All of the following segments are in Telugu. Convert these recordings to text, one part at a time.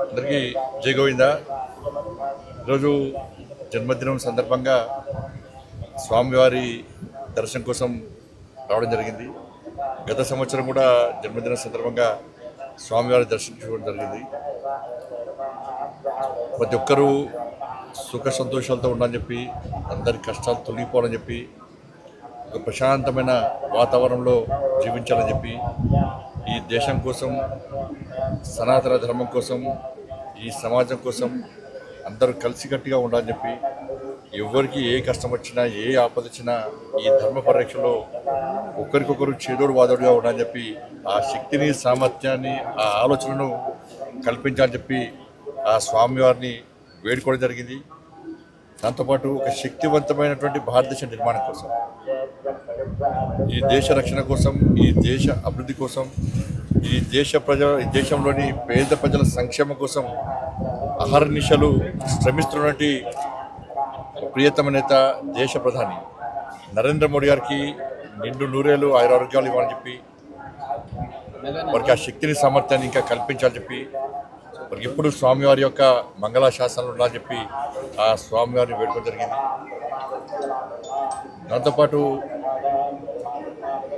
అందరికీ జై గోవింద. ఈరోజు జన్మదినం సందర్భంగా స్వామివారి దర్శనం కోసం రావడం జరిగింది. గత సంవత్సరం కూడా జన్మదినం సందర్భంగా స్వామివారి దర్శించుకోవడం జరిగింది. ప్రతి ఒక్కరూ సుఖ సంతోషాలతో ఉండాలని చెప్పి, అందరి కష్టాలు తొలగిపోవాలని చెప్పి, ఒక ప్రశాంతమైన వాతావరణంలో జీవించాలని చెప్పి, ఈ దేశం కోసం, సనాతన ధర్మం కోసం, ఈ సమాజం కోసం అందరూ కలిసికట్టుగా ఉండాలని చెప్పి, ఎవరికి ఏ కష్టం వచ్చినా, ఏ ఆపద వచ్చినా ఈ ధర్మ పరిరక్షలో ఒకరికొకరు చేదోడు వాదోడుగా ఉండాలని చెప్పి, ఆ శక్తిని, సామర్థ్యాన్ని, ఆ ఆలోచనను కల్పించాలని చెప్పి ఆ స్వామివారిని వేడుకోవడం జరిగింది. దాంతోపాటు ఒక శక్తివంతమైనటువంటి భారతదేశ నిర్మాణం కోసం, ఈ దేశ రక్షణ కోసం, ఈ దేశ అభివృద్ధి కోసం, ఈ దేశంలోని పేద ప్రజల సంక్షేమం కోసం అహర్నిశలు శ్రమిస్తున్నటువంటి ప్రియతమ నేత, దేశ ప్రధాని నరేంద్ర మోడీ గారికి నిండు నూరేళ్ళు ఆరోగ్యాలు ఇవ్వాలని చెప్పి, వారికి ఆ శక్తిని, సామర్థ్యాన్ని ఇంకా కల్పించాలని చెప్పి, వారికి ఎప్పుడు స్వామివారి యొక్క మంగళాశాసనాలు ఉండాలని చెప్పి ఆ స్వామివారిని వేడుకోవడం జరిగింది. దాంతోపాటు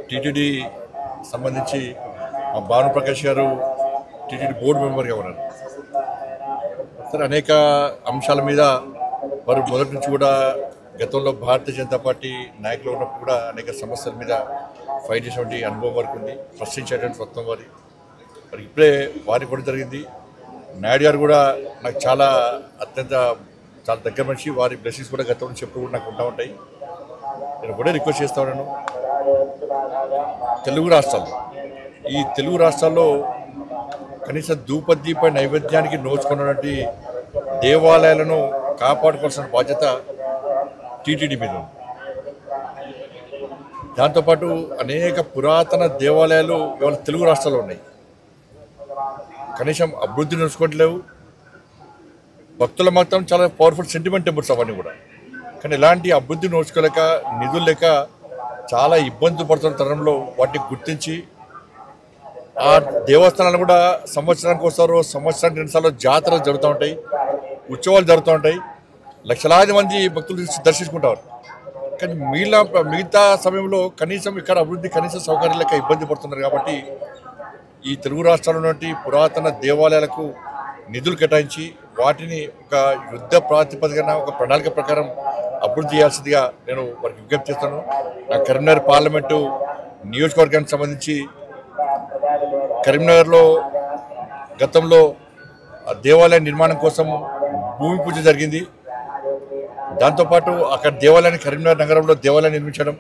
టీటీడీ సంబంధించి మా భానుప్రకాష్ గారు టీటీడీ బోర్డు మెంబర్గా ఉన్నారు. సరే, అనేక అంశాల మీద వారు మొదటి నుంచి కూడా గతంలో భారతీయ జనతా పార్టీ నాయకులు ఉన్నప్పుడు కూడా అనేక సమస్యల మీద ఫైట్ చేసేటువంటి అనుభవం వరకు ఉంది. ప్రశ్నించేటువంటి స్వత్వం వారి ఇప్పుడే వారికి కూడా జరిగింది. నాయుడు గారు కూడా నాకు చాలా దగ్గర మనిషి. వారి బ్లెస్సింగ్స్ కూడా గతం నుంచి ఎప్పుడు కూడా నాకు ఉంటా ఉంటాయి. నేను కూడా రిక్వెస్ట్ చేస్తా ఉన్నాను, ఈ తెలుగు రాష్ట్రాల్లో కనీసం ధూపదీప నైవేద్యానికి నోచుకున్నటువంటి దేవాలయాలను కాపాడుకోవాల్సిన బాధ్యత టీటీడీ మీద ఉంది. దాంతోపాటు అనేక పురాతన దేవాలయాలు ఇవాళ తెలుగు రాష్ట్రాల్లో ఉన్నాయి. కనీసం అభివృద్ధి నడుచుకోవట్లేవు. భక్తుల మాత్రం చాలా పవర్ఫుల్ సెంటిమెంట్ టెంపుల్స్ అవన్నీ కూడా. కానీ ఎలాంటి అభివృద్ధి నోచుకోలేక, నిధులు లేక చాలా ఇబ్బంది పడుతున్న తరుణంలో వాటిని గుర్తించి ఆ దేవస్థానాలు కూడా సంవత్సరానికి వస్తారు, సంవత్సరానికి 2 సార్లు జాతరలు జరుగుతూ ఉంటాయి, ఉత్సవాలు జరుగుతూ ఉంటాయి, లక్షలాది మంది భక్తులు దర్శించుకుంటారు. కానీ మిగతా సమయంలో కనీసం ఇక్కడ అభివృద్ధి, కనీస సౌకర్యాలు లేక ఇబ్బంది పడుతున్నారు. కాబట్టి ఈ తెలుగు రాష్ట్రాల్లో ఉన్నటువంటి పురాతన దేవాలయాలకు నిధులు కేటాయించి వాటిని ఒక యుద్ధ ప్రాతిపదికన, ఒక ప్రణాళిక ప్రకారం అభివృద్ధి చేయాల్సిందిగా నేను వారికి విజ్ఞప్తి చేస్తాను. నా కరీంనగర్ పార్లమెంటు నియోజకవర్గానికి సంబంధించి కరీంనగర్లో గతంలో దేవాలయ నిర్మాణం కోసం భూమి పూజ జరిగింది. దాంతోపాటు అక్కడ దేవాలయాన్ని, కరీంనగర్ నగరంలో దేవాలయం నిర్మించడం,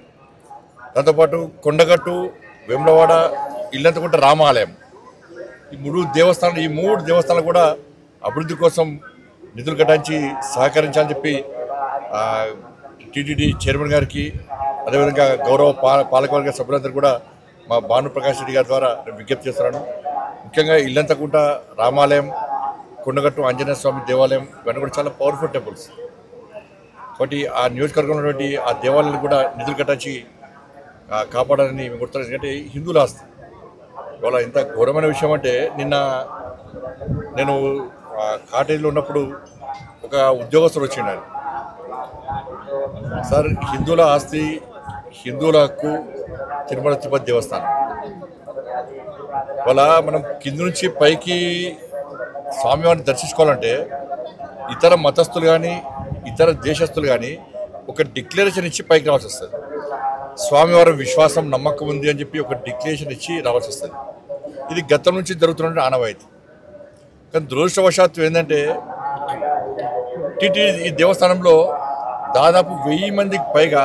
దాంతోపాటు కొండగట్టు, వేములవాడ, ఇల్లంతకుంట రామాలయం, ఈ 3 దేవస్థానాలు కూడా అభివృద్ధి కోసం నిధులు కేటాయించి సహకరించాలని చెప్పి టీటీడీ చైర్మన్ గారికి, అదేవిధంగా గౌరవ పాలకవర్గ సభ్యులందరూ కూడా మా భానుప్రకాష్ రెడ్డి గారి ద్వారా నేను విజ్ఞప్తి చేస్తున్నాను. ముఖ్యంగా ఇల్లంతకుంట రామాలయం, కొండగట్టు ఆంజనేయ స్వామి దేవాలయం, ఇవన్నీ కూడా చాలా పవర్ఫుల్ టెంపుల్స్. కాబట్టి ఆ నియోజకవర్గంలో ఉన్నటువంటి ఆ దేవాలయాలు కూడా నిధులు కేటాయించి కాపాడాలని మేము కోరుతున్నాం. ఎందుకంటే హిందువుల ఆస్తి. ఇవాళ ఎంత ఘోరమైన విషయం అంటే, నిన్న నేను కాటేజీలో ఉన్నప్పుడు ఒక ఉద్యోగస్తుడు వచ్చిండు. సార్, హిందువుల ఆస్తి, హిందువుల హక్కు తిరుమల తిరుపతి దేవస్థానం. ఇవాళ మనం కింద నుంచి పైకి స్వామివారిని దర్శించుకోవాలంటే ఇతర మతస్థులు కానీ, ఇతర దేశస్తులు కానీ ఒక డిక్లరేషన్ ఇచ్చి పైకి రావాల్సి వస్తుంది. స్వామివారి విశ్వాసం, నమ్మకం ఉంది అని చెప్పి ఒక డిక్లరేషన్ ఇచ్చి రావాల్సి వస్తుంది. ఇది గతం నుంచి జరుగుతున్న ఆనవాయితీ. కానీ దురదృష్టవశాత్తు ఏంటంటే, టీటీడీ ఈ దేవస్థానంలో దాదాపు 1000 మందికి పైగా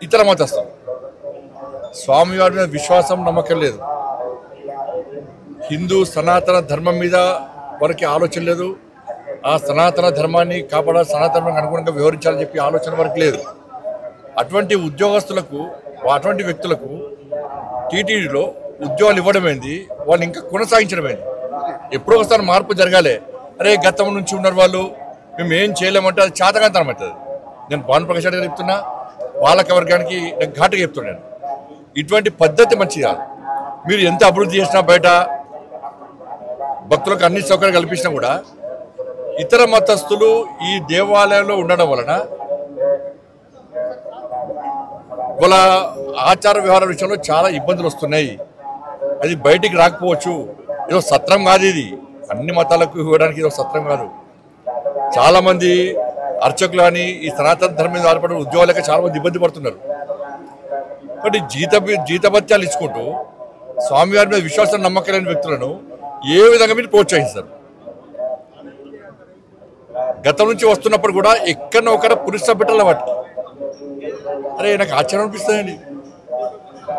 ఇతర మతస్థులు. స్వామివారి మీద విశ్వాసం, నమ్మకం లేదు. హిందూ సనాతన ధర్మం మీద వారికి ఆలోచన లేదు. ఆ సనాతన ధర్మాన్ని కాపాడాలి, సనాతనానికి అనుగుణంగా వ్యవహరించాలని చెప్పి ఆలోచన వరకు లేదు. అటువంటి ఉద్యోగస్తులకు, అటువంటి వ్యక్తులకు టీటీడీలో ఉద్యోగాలు ఇవ్వడమైంది, వాళ్ళు ఇంకా కొనసాగించడమైంది. ఎప్పుడో ఒకసారి మార్పు జరగాలి. అరే, గతం నుంచి ఉన్నారు వాళ్ళు, మేము ఏం చేయలేమంటే అది చేతకాంతనం అవుతుంది. నేను భానుప్రకాష్ గారు చెప్తున్నా, పాలక వర్గానికి నేను ఘాటుగా చెప్తున్నాను, ఇటువంటి పద్ధతి మంచిది కాదు. మీరు ఎంత అభివృద్ధి చేసినా బయట భక్తులకు అన్ని సౌకర్యాలు కల్పించినా కూడా ఇతర మతస్థులు ఈ దేవాలయంలో ఉండడం వలన వాళ్ళ ఆచార వ్యవహారాల విషయంలో చాలా ఇబ్బందులు వస్తున్నాయి. అది బయటికి రాకపోవచ్చు. ఏదో సత్రం కాదు ఇది, అన్ని మతాలకు ఇవ్వడానికి ఇది సత్రం కాదు. చాలామంది అర్చకులు కానీ ఈ సనాతన ధర్మం మీద ఆధారపడిన ఉద్యోగాలకి చాలామంది ఇబ్బంది పడుతున్నారు. కాబట్టి జీతభత్యాలు ఇచ్చుకుంటూ స్వామివారి మీద విశ్వాసం నమ్మకం లేని వ్యక్తులను ఏ విధంగా మీరు ప్రోత్సహిస్తారు? గతం నుంచి వస్తున్నప్పుడు కూడా ఎక్కడో ఒకడ పురుష పెట్టాల వాటికి. అరే నాకు ఆశ్చర్యం అనిపిస్తుందండి.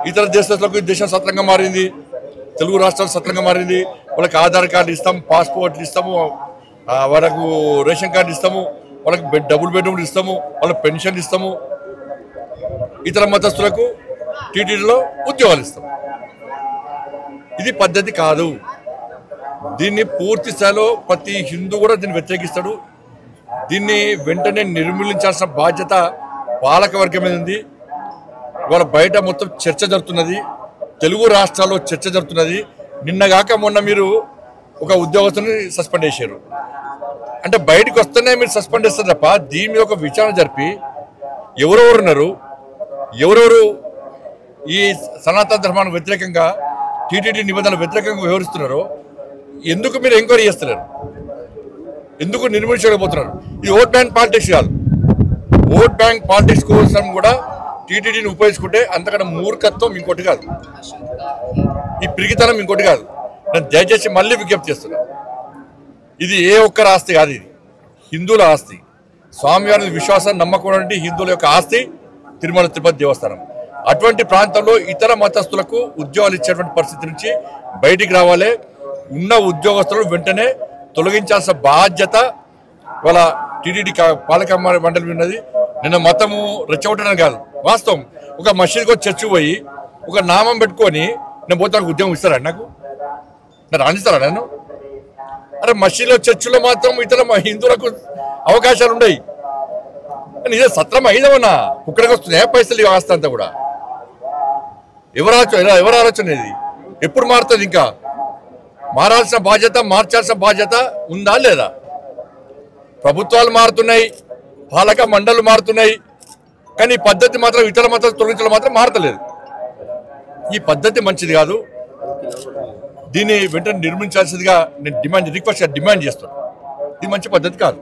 ఇతర దేశాలకు దేశం సత్రంగా మారింది, తెలుగు రాష్ట్రాలు సత్రంగా మారింది. వాళ్ళకి ఆధార్ కార్డు ఇస్తాము, పాస్పోర్ట్లు ఇస్తాము, వాళ్ళకు రేషన్ కార్డు ఇస్తాము, వాళ్ళకి డబుల్ బెడ్రూమ్లు ఇస్తాము, వాళ్ళకి పెన్షన్ ఇస్తాము. ఇతర మతస్థులకు టీటీడీలో ఉద్యోగాలు ఇస్తాము. ఇది పద్ధతి కాదు. దీన్ని పూర్తి స్థాయిలో ప్రతి హిందూ కూడా దీన్ని వ్యతిరేకిస్తాడు. దీన్ని వెంటనే నిర్మూలించాల్సిన బాధ్యత పాలక వర్గం మీద ఉంది. ఇవాళ బయట మొత్తం చర్చ జరుగుతున్నది, తెలుగు రాష్ట్రాల్లో చర్చ జరుగుతున్నది. నిన్నగాక మొన్న మీరు ఒక ఉద్యోగస్తుని సస్పెండ్ చేశారు. అంటే బయటకు వస్తేనే మీరు సస్పెండ్ చేస్తారు తప్ప దీని మీద ఒక విచారణ జరిపి ఎవరెవరు ఉన్నారు, ఎవరెవరు ఈ సనాతన ధర్మానికి వ్యతిరేకంగా టీటీడీ నిబంధనలు వ్యతిరేకంగా వ్యవహరిస్తున్నారో ఎందుకు మీరు ఎంక్వైరీ చేస్తున్నారు? ఎందుకు నిర్మించలేకపోతున్నారు? ఇది ఓట్ బ్యాంక్ పాలిటిక్స్ కాదు. ఓట్ బ్యాంక్ పాలిటిక్స్ కోసం కూడా టీటీడీని ఉపయోగించుకుంటే అంతకన్నా మూర్ఖత్వం ఇంకోటి కాదు, ఈ పిరిగితనం ఇంకోటి కాదు. నేను దయచేసి మళ్ళీ విజ్ఞప్తి చేస్తున్నా, ఇది ఏ ఒక్కరి ఆస్తి కాదు, ఇది హిందువుల ఆస్తి. స్వామివారి విశ్వాసం నమ్మకం హిందువుల యొక్క ఆస్తి తిరుమల తిరుపతి దేవస్థానం. అటువంటి ప్రాంతంలో ఇతర మతస్థులకు ఉద్యోగాలు ఇచ్చేటువంటి పరిస్థితి నుంచి బయటికి రావాలి. ఉన్న ఉద్యోగస్తులను వెంటనే తొలగించాల్సిన బాధ్యత వాళ్ళ టీటీడీ పాలక మండలి ఉన్నది. నిన్న మతము రెచ్చగొట్టడం కాదు, వాస్తవం. ఒక మసీద్కి చర్చి పోయి ఒక నామం పెట్టుకొని నేను పోతే నాకు ఉద్యోగం ఇస్తారా? నాకు రాణిస్తారా? నేను అరే మసీదులో చర్చిలో మాత్రం ఇతర హిందువులకు అవకాశాలు ఉన్నాయి. ఇదే సత్రం అయిదమన్నా కుక్కడికి వస్తున్నాయా పైసలు ఆస్తి అంతా కూడా? ఎవరు ఆలోచన ఇది? ఎప్పుడు మారుతుంది? ఇంకా మారాల్సిన బాధ్యత, మార్చాల్సిన బాధ్యత ఉందా లేదా? ప్రభుత్వాలు మారుతున్నాయి, పాలక మండళ్ళు మారుతున్నాయి, కానీ ఈ పద్ధతి మాత్రం ఇతర మతాలు తొలగించడం మాత్రం మారతలేదు. ఈ పద్ధతి మంచిది కాదు. దీన్ని వెంటనే నిర్మించాల్సిందిగా నేను డిమాండ్ చేస్తాను. ఇది మంచి పద్ధతి కాదు.